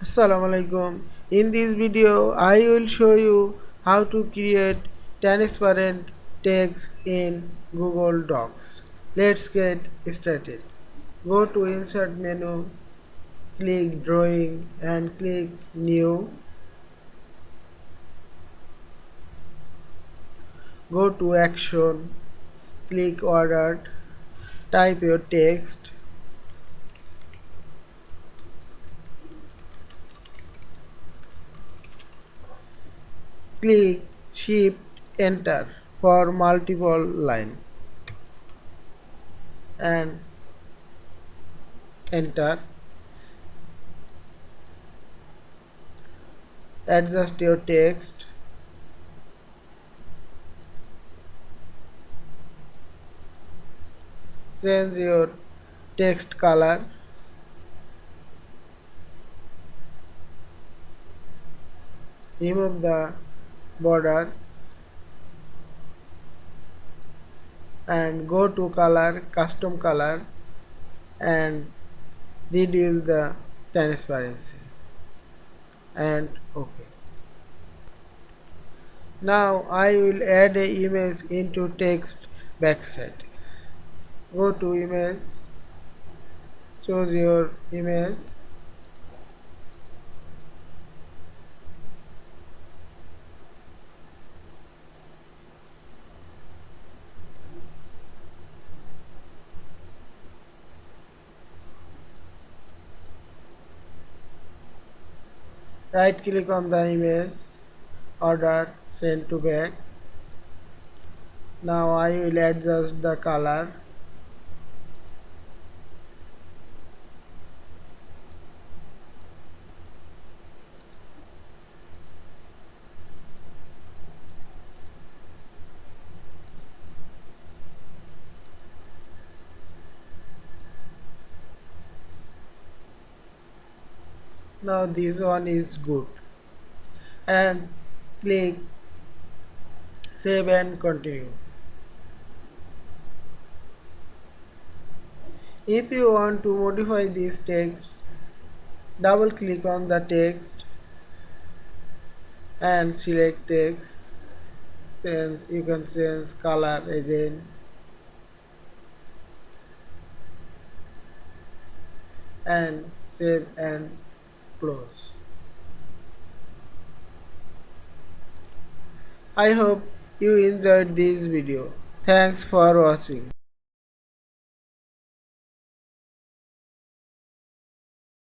Assalamu Walaikum. In this video, I will show you how to create transparent text in Google Docs. Let's get started. Go to Insert menu, click Drawing and click New. Go to Action, click WordArt, type your text. Click Shift Enter for multiple line and enter. Adjust your text. Change your text color. Remove the border and go to color, custom color, and reduce the transparency and OK. Now I will add a image into text backside. Go to image, choose your image, right click on the image, order, send to back. Now I will adjust the color. Now this one is good and click save and continue. If you want to modify this text, double click on the text and select text. You can change color again and save and close. I hope you enjoyed this video. Thanks for watching.